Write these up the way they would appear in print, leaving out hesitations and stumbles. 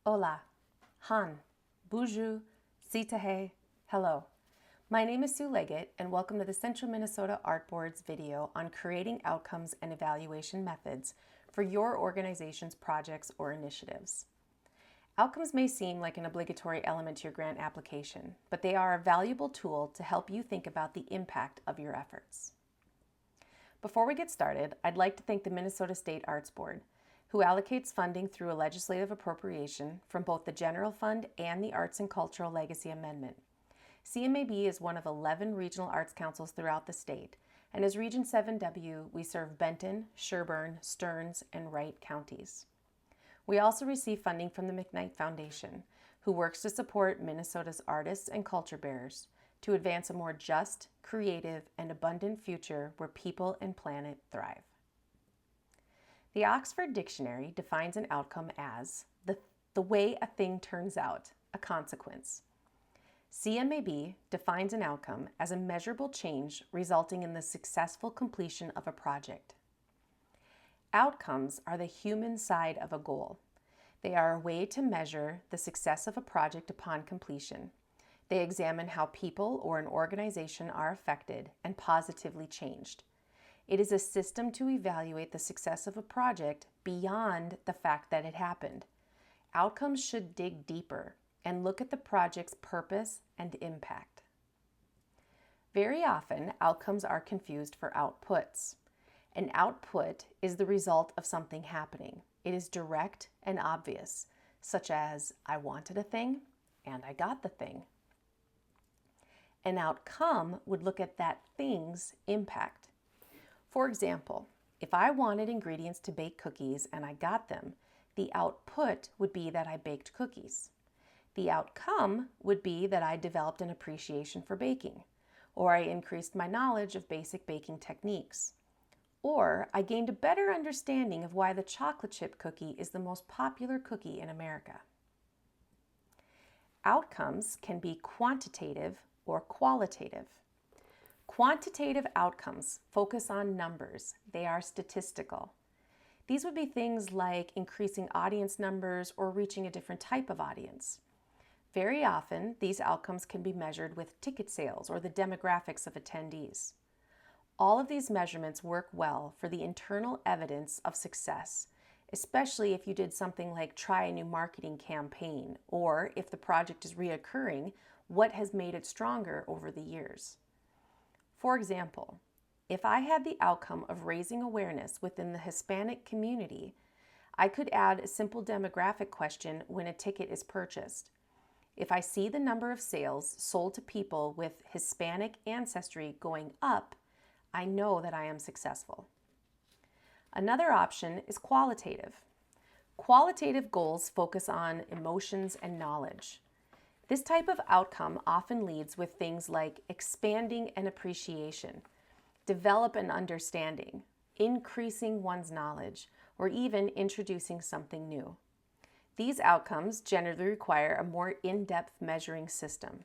Hola, Han, Bonjour, Sitahe, hello. My name is Sue Legatt and welcome to the Central Minnesota Art Board's video on creating outcomes and evaluation methods for your organization's projects or initiatives. Outcomes may seem like an obligatory element to your grant application, but they are a valuable tool to help you think about the impact of your efforts. Before we get started, I'd like to thank the Minnesota State Arts Board, who allocates funding through a legislative appropriation from both the General Fund and the Arts and Cultural Legacy Amendment. CMAB is one of 11 regional arts councils throughout the state, and as Region 7W, we serve Benton, Sherburne, Stearns, and Wright counties. We also receive funding from the McKnight Foundation, who works to support Minnesota's artists and culture bearers to advance a more just, creative, and abundant future where people and planet thrive. The Oxford Dictionary defines an outcome as the way a thing turns out, a consequence. CMAB defines an outcome as a measurable change resulting in the successful completion of a project. Outcomes are the human side of a goal. They are a way to measure the success of a project upon completion. They examine how people or an organization are affected and positively changed. It is a system to evaluate the success of a project beyond the fact that it happened. Outcomes should dig deeper and look at the project's purpose and impact. Very often, outcomes are confused for outputs. An output is the result of something happening. It is direct and obvious, such as, I wanted a thing and I got the thing. An outcome would look at that thing's impact. For example, if I wanted ingredients to bake cookies and I got them, the output would be that I baked cookies. The outcome would be that I developed an appreciation for baking, or I increased my knowledge of basic baking techniques, or I gained a better understanding of why the chocolate chip cookie is the most popular cookie in America. Outcomes can be quantitative or qualitative. Quantitative outcomes focus on numbers. They are statistical. These would be things like increasing audience numbers or reaching a different type of audience. Very often, these outcomes can be measured with ticket sales or the demographics of attendees. All of these measurements work well for the internal evidence of success, especially if you did something like try a new marketing campaign, or if the project is reoccurring, what has made it stronger over the years. For example, if I had the outcome of raising awareness within the Hispanic community, I could add a simple demographic question when a ticket is purchased. If I see the number of sales sold to people with Hispanic ancestry going up, I know that I am successful. Another option is qualitative. Qualitative goals focus on emotions and knowledge. This type of outcome often leads with things like expanding an appreciation, develop an understanding, increasing one's knowledge, or even introducing something new. These outcomes generally require a more in-depth measuring system.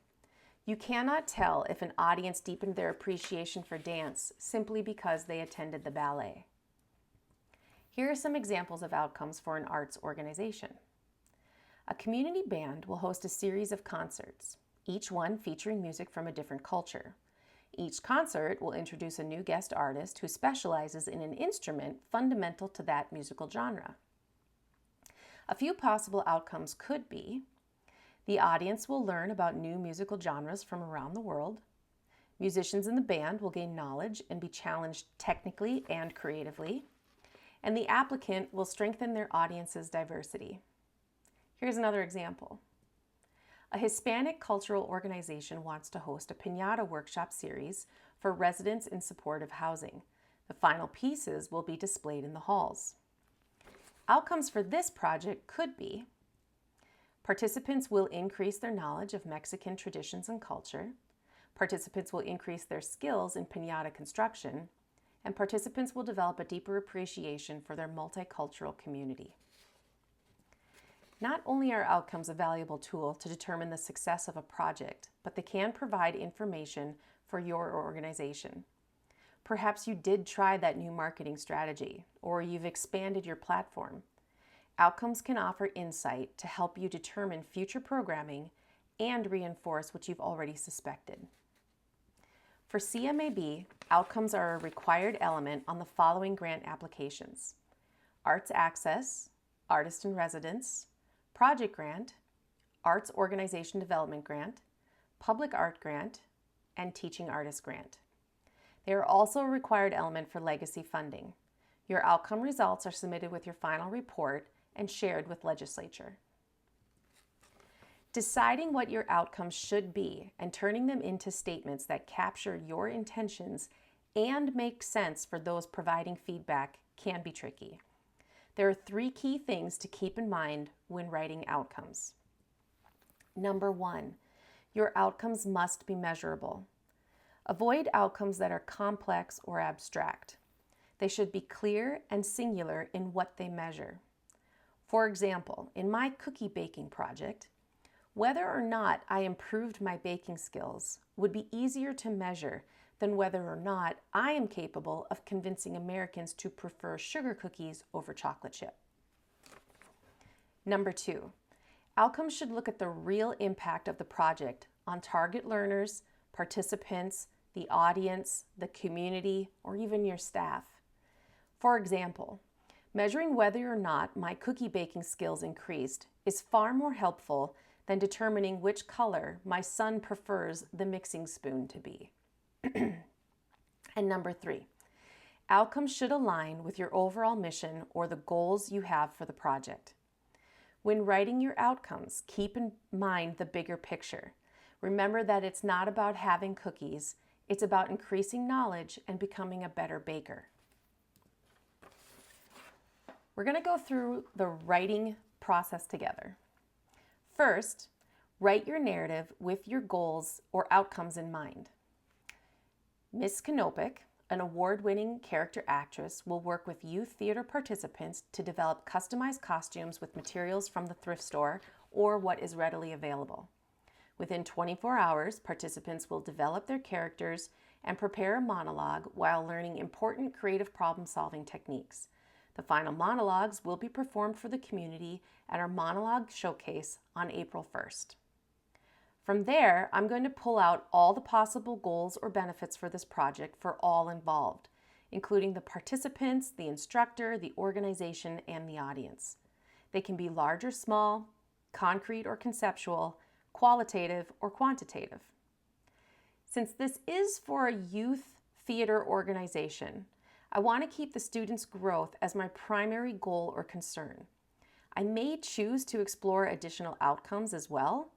You cannot tell if an audience deepened their appreciation for dance simply because they attended the ballet. Here are some examples of outcomes for an arts organization. A community band will host a series of concerts, each one featuring music from a different culture. Each concert will introduce a new guest artist who specializes in an instrument fundamental to that musical genre. A few possible outcomes could be: the audience will learn about new musical genres from around the world. Musicians in the band will gain knowledge and be challenged technically and creatively. And the applicant will strengthen their audience's diversity. Here's another example. A Hispanic cultural organization wants to host a piñata workshop series for residents in supportive housing. The final pieces will be displayed in the halls. Outcomes for this project could be: participants will increase their knowledge of Mexican traditions and culture, participants will increase their skills in piñata construction, and participants will develop a deeper appreciation for their multicultural community. Not only are outcomes a valuable tool to determine the success of a project, but they can provide information for your organization. Perhaps you did try that new marketing strategy, or you've expanded your platform. Outcomes can offer insight to help you determine future programming and reinforce what you've already suspected. For CMAB, outcomes are a required element on the following grant applications: Arts Access, Artist in Residence, Project Grant, Arts Organization Development Grant, Public Art Grant, and Teaching Artist Grant. They are also a required element for legacy funding. Your outcome results are submitted with your final report and shared with legislature. Deciding what your outcomes should be and turning them into statements that capture your intentions and make sense for those providing feedback can be tricky. There are 3 key things to keep in mind when writing outcomes. Number 1, your outcomes must be measurable. Avoid outcomes that are complex or abstract. They should be clear and singular in what they measure. For example, in my cookie baking project, whether or not I improved my baking skills would be easier to measure than whether or not I am capable of convincing Americans to prefer sugar cookies over chocolate chip. Number 2, outcomes should look at the real impact of the project on target learners, participants, the audience, the community, or even your staff. For example, measuring whether or not my cookie baking skills increased is far more helpful than determining which color my son prefers the mixing spoon to be. And number 3, outcomes should align with your overall mission or the goals you have for the project. When writing your outcomes, keep in mind the bigger picture. Remember that it's not about having cookies, it's about increasing knowledge and becoming a better baker. We're going to go through the writing process together. First, write your narrative with your goals or outcomes in mind. Miss Kanopik, an award-winning character actress, will work with youth theater participants to develop customized costumes with materials from the thrift store or what is readily available. Within 24 hours, participants will develop their characters and prepare a monologue while learning important creative problem-solving techniques. The final monologues will be performed for the community at our monologue showcase on April 1st. From there, I'm going to pull out all the possible goals or benefits for this project for all involved, including the participants, the instructor, the organization, and the audience. They can be large or small, concrete or conceptual, qualitative or quantitative. Since this is for a youth theater organization, I want to keep the students' growth as my primary goal or concern. I may choose to explore additional outcomes as well,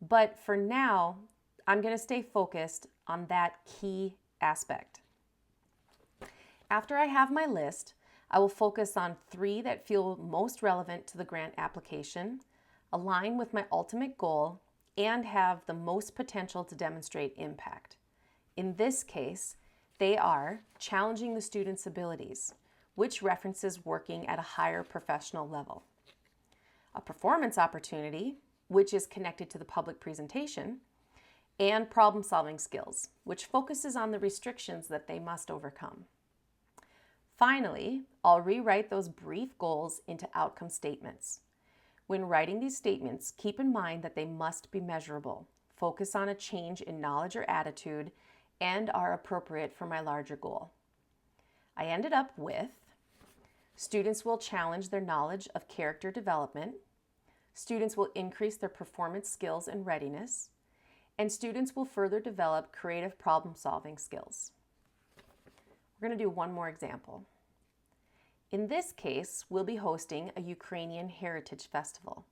but for now, I'm going to stay focused on that key aspect. After I have my list, I will focus on 3 that feel most relevant to the grant application, align with my ultimate goal, and have the most potential to demonstrate impact. In this case, they are challenging the student's abilities, which references working at a higher professional level. A performance opportunity, which is connected to the public presentation, and problem-solving skills, which focuses on the restrictions that they must overcome. Finally, I'll rewrite those brief goals into outcome statements. When writing these statements, keep in mind that they must be measurable, focus on a change in knowledge or attitude, and are appropriate for my larger goal. I ended up with: students will challenge their knowledge of character development, students will increase their performance skills and readiness, and students will further develop creative problem-solving skills. We're going to do one more example. In this case, we'll be hosting a Ukrainian Heritage Festival.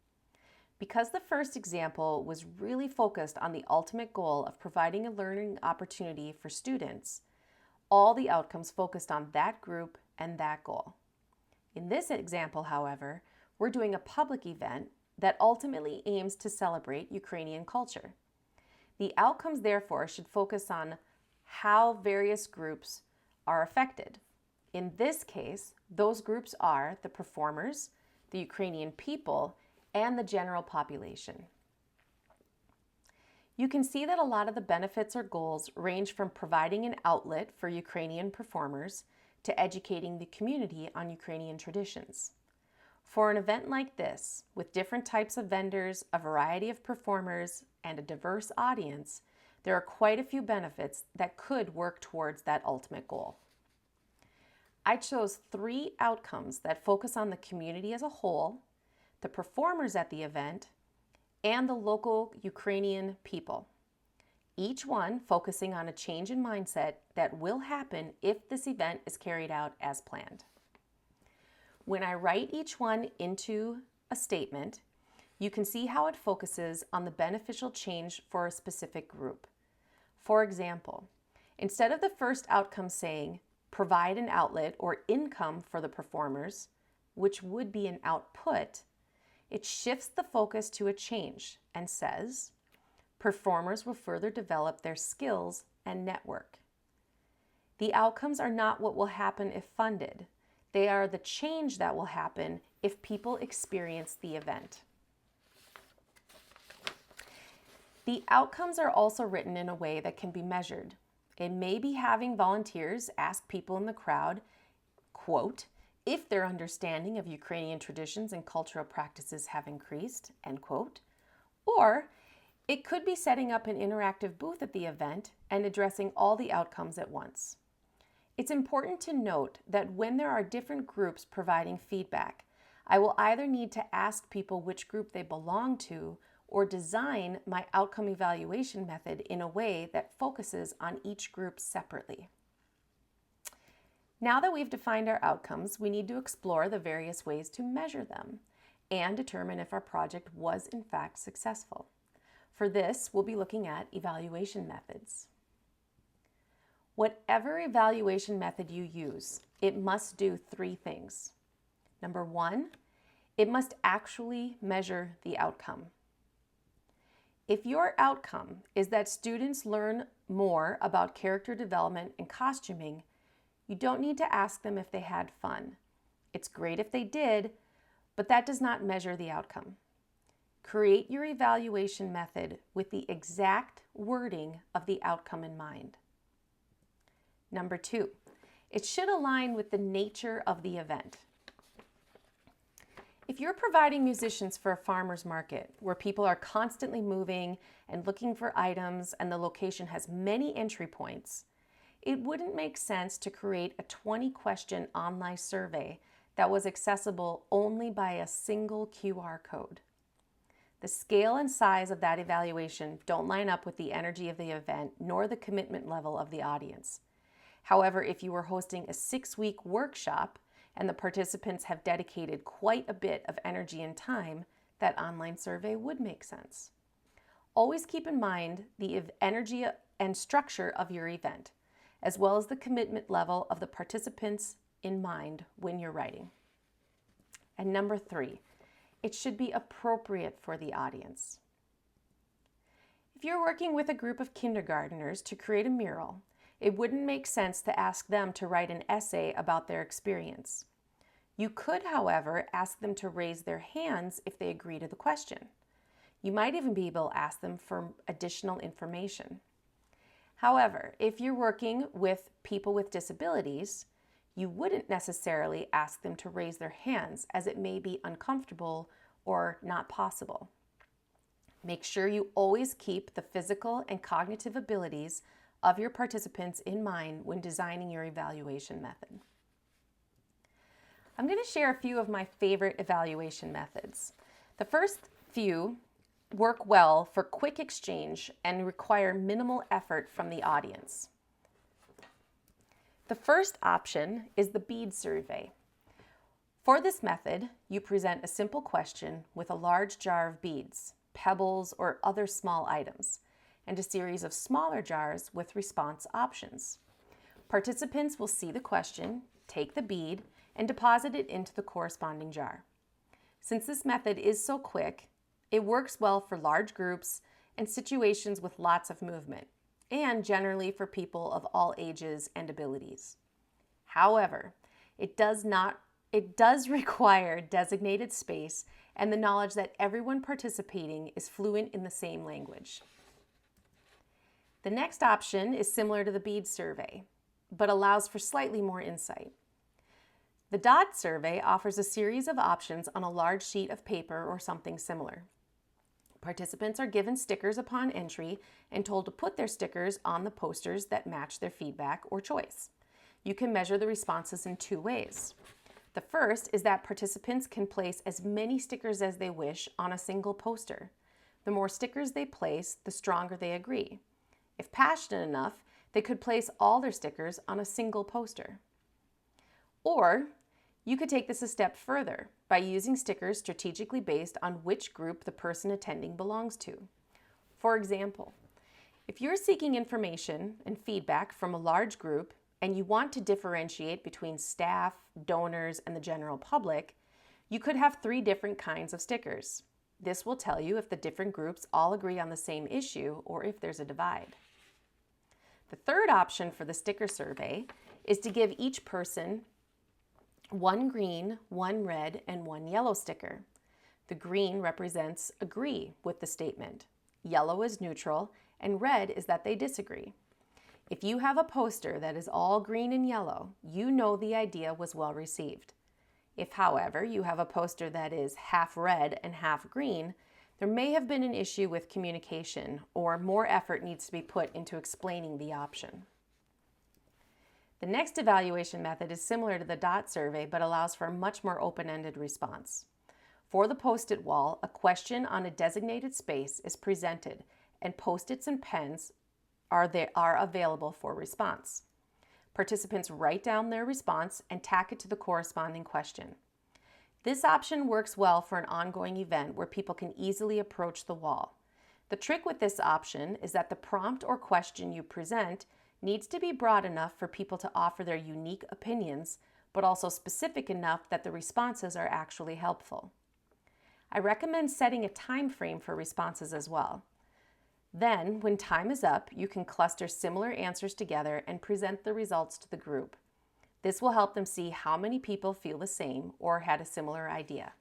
Because the first example was really focused on the ultimate goal of providing a learning opportunity for students, all the outcomes focused on that group and that goal. In this example, however, we're doing a public event that ultimately aims to celebrate Ukrainian culture. The outcomes, therefore, should focus on how various groups are affected. In this case, those groups are the performers, the Ukrainian people, and the general population. You can see that a lot of the benefits or goals range from providing an outlet for Ukrainian performers to educating the community on Ukrainian traditions. For an event like this, with different types of vendors, a variety of performers, and a diverse audience, there are quite a few benefits that could work towards that ultimate goal. I chose 3 outcomes that focus on the community as a whole, the performers at the event, and the local Ukrainian people. Each one focusing on a change in mindset that will happen if this event is carried out as planned. When I write each one into a statement, you can see how it focuses on the beneficial change for a specific group. For example, instead of the first outcome saying, provide an outlet or income for the performers, which would be an output, it shifts the focus to a change and says, performers will further develop their skills and network. The outcomes are not what will happen if funded. They are the change that will happen if people experience the event. The outcomes are also written in a way that can be measured. It may be having volunteers ask people in the crowd, quote, if their understanding of Ukrainian traditions and cultural practices have increased, end quote. Or it could be setting up an interactive booth at the event and addressing all the outcomes at once. It's important to note that when there are different groups providing feedback, I will either need to ask people which group they belong to or design my outcome evaluation method in a way that focuses on each group separately. Now that we've defined our outcomes, we need to explore the various ways to measure them and determine if our project was in fact successful. For this, we'll be looking at evaluation methods. Whatever evaluation method you use, it must do 3 things. Number 1, it must actually measure the outcome. If your outcome is that students learn more about character development and costuming, you don't need to ask them if they had fun. It's great if they did, but that does not measure the outcome. Create your evaluation method with the exact wording of the outcome in mind. Number 2, it should align with the nature of the event. If you're providing musicians for a farmer's market where people are constantly moving and looking for items and the location has many entry points, it wouldn't make sense to create a 20-question online survey that was accessible only by a single QR code. The scale and size of that evaluation don't line up with the energy of the event nor the commitment level of the audience. However, if you were hosting a 6-week workshop and the participants have dedicated quite a bit of energy and time, that online survey would make sense. Always keep in mind the energy and structure of your event, as well as the commitment level of the participants in mind when you're writing. And number 3, it should be appropriate for the audience. If you're working with a group of kindergartners to create a mural, it wouldn't make sense to ask them to write an essay about their experience. You could, however, ask them to raise their hands if they agree to the question. You might even be able to ask them for additional information. However, if you're working with people with disabilities, you wouldn't necessarily ask them to raise their hands as it may be uncomfortable or not possible. Make sure you always keep the physical and cognitive abilities of your participants in mind when designing your evaluation method. I'm going to share a few of my favorite evaluation methods. The first few work well for quick exchange and require minimal effort from the audience. The first option is the bead survey. For this method, you present a simple question with a large jar of beads, pebbles, or other small items, and a series of smaller jars with response options. Participants will see the question, take the bead, and deposit it into the corresponding jar. Since this method is so quick, it works well for large groups and situations with lots of movement, and generally for people of all ages and abilities. However, it does require designated space and the knowledge that everyone participating is fluent in the same language. The next option is similar to the bead survey, but allows for slightly more insight. The DOT survey offers a series of options on a large sheet of paper or something similar. Participants are given stickers upon entry and told to put their stickers on the posters that match their feedback or choice. You can measure the responses in 2 ways. The first is that participants can place as many stickers as they wish on a single poster. The more stickers they place, the stronger they agree. If passionate enough, they could place all their stickers on a single poster. Or you could take this a step further by using stickers strategically based on which group the person attending belongs to. For example, if you're seeking information and feedback from a large group and you want to differentiate between staff, donors, and the general public, you could have 3 different kinds of stickers. This will tell you if the different groups all agree on the same issue or if there's a divide. The third option for the sticker survey is to give each person 1 green, 1 red, and 1 yellow sticker. The green represents agree with the statement, yellow is neutral, and red is that they disagree. If you have a poster that is all green and yellow, you know the idea was well received. If, however, you have a poster that is half red and half green, there may have been an issue with communication or more effort needs to be put into explaining the option. The next evaluation method is similar to the DOT survey but allows for a much more open-ended response. For the Post-it wall, a question on a designated space is presented and Post-its and pens are available for response. Participants write down their response and tack it to the corresponding question. This option works well for an ongoing event where people can easily approach the wall. The trick with this option is that the prompt or question you present needs to be broad enough for people to offer their unique opinions, but also specific enough that the responses are actually helpful. I recommend setting a time frame for responses as well. Then, when time is up, you can cluster similar answers together and present the results to the group. This will help them see how many people feel the same or had a similar idea.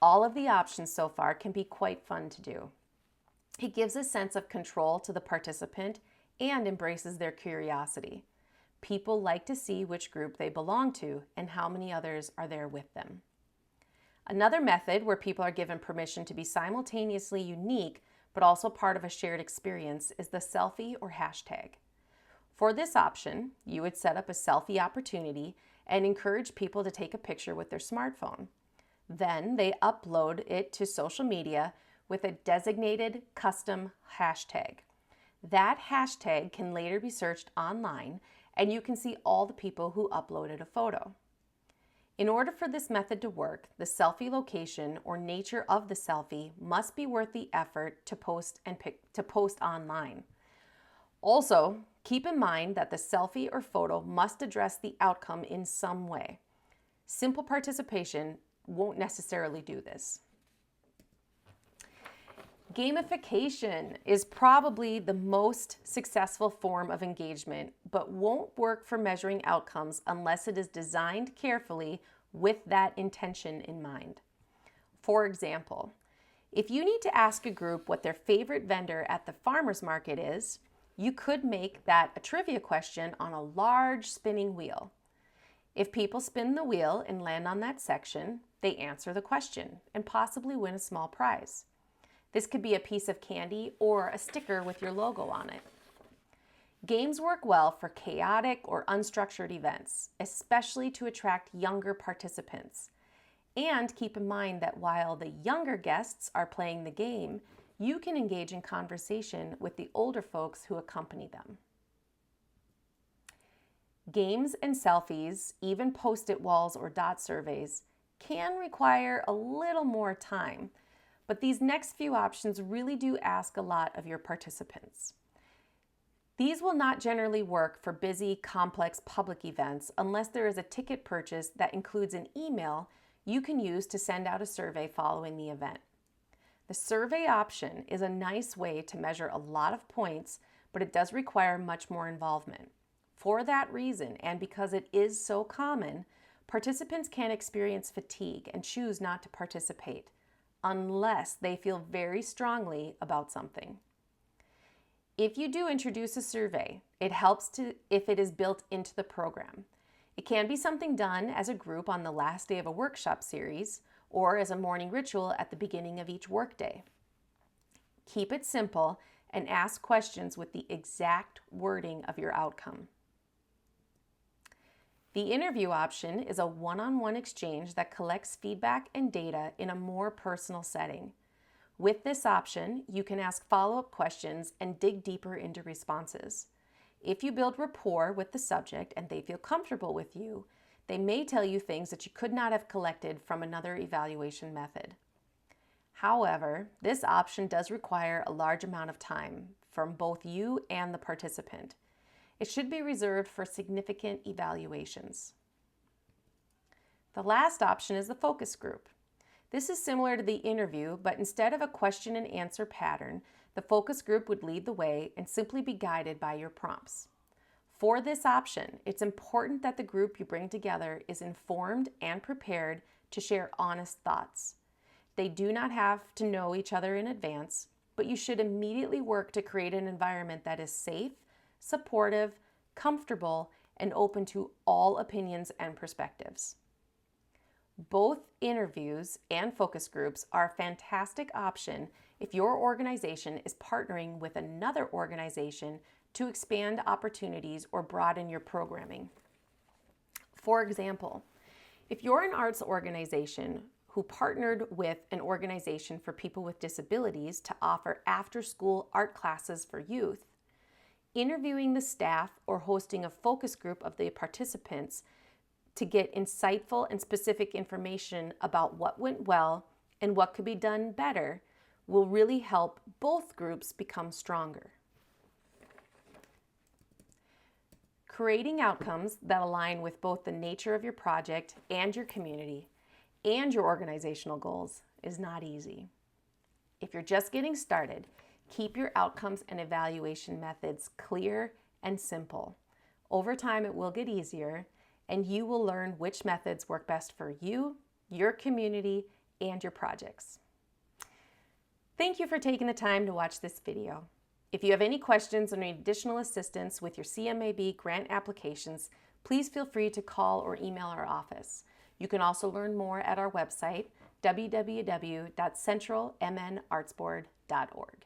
All of the options so far can be quite fun to do. It gives a sense of control to the participant and embraces their curiosity. People like to see which group they belong to and how many others are there with them. Another method where people are given permission to be simultaneously unique but also part of a shared experience is the selfie or hashtag. For this option, you would set up a selfie opportunity and encourage people to take a picture with their smartphone. Then they upload it to social media with a designated custom hashtag. That hashtag can later be searched online and you can see all the people who uploaded a photo. In order for this method to work, the selfie location or nature of the selfie must be worth the effort to post online. Also, keep in mind that the selfie or photo must address the outcome in some way. Simple participation won't necessarily do this. Gamification is probably the most successful form of engagement, but won't work for measuring outcomes unless it is designed carefully with that intention in mind. For example, if you need to ask a group what their favorite vendor at the farmer's market is, you could make that a trivia question on a large spinning wheel. If people spin the wheel and land on that section, they answer the question and possibly win a small prize. This could be a piece of candy or a sticker with your logo on it. Games work well for chaotic or unstructured events, especially to attract younger participants. And keep in mind that while the younger guests are playing the game, you can engage in conversation with the older folks who accompany them. Games and selfies, even post-it walls or DOT surveys, can require a little more time, but these next few options really do ask a lot of your participants. These will not generally work for busy, complex public events unless there is a ticket purchase that includes an email you can use to send out a survey following the event. The survey option is a nice way to measure a lot of points, but it does require much more involvement. For that reason, and because it is so common, participants can experience fatigue and choose not to participate unless they feel very strongly about something. If you do introduce a survey, it helps if it is built into the program. It can be something done as a group on the last day of a workshop series or as a morning ritual at the beginning of each workday. Keep it simple and ask questions with the exact wording of your outcome. The interview option is a one-on-one exchange that collects feedback and data in a more personal setting. With this option, you can ask follow-up questions and dig deeper into responses. If you build rapport with the subject and they feel comfortable with you, they may tell you things that you could not have collected from another evaluation method. However, this option does require a large amount of time from both you and the participant. It should be reserved for significant evaluations. The last option is the focus group. This is similar to the interview, but instead of a question and answer pattern, the focus group would lead the way and simply be guided by your prompts. For this option, it's important that the group you bring together is informed and prepared to share honest thoughts. They do not have to know each other in advance, but you should immediately work to create an environment that is safe, supportive, comfortable, and open to all opinions and perspectives. Both interviews and focus groups are a fantastic option if your organization is partnering with another organization to expand opportunities or broaden your programming. For example, if you're an arts organization who partnered with an organization for people with disabilities to offer after-school art classes for youth, interviewing the staff or hosting a focus group of the participants to get insightful and specific information about what went well and what could be done better will really help both groups become stronger. Creating outcomes that align with both the nature of your project and your community and your organizational goals is not easy. If you're just getting started, keep your outcomes and evaluation methods clear and simple. Over time, it will get easier, and you will learn which methods work best for you, your community, and your projects. Thank you for taking the time to watch this video. If you have any questions or need additional assistance with your CMAB grant applications, please feel free to call or email our office. You can also learn more at our website, www.centralmnartsboard.org.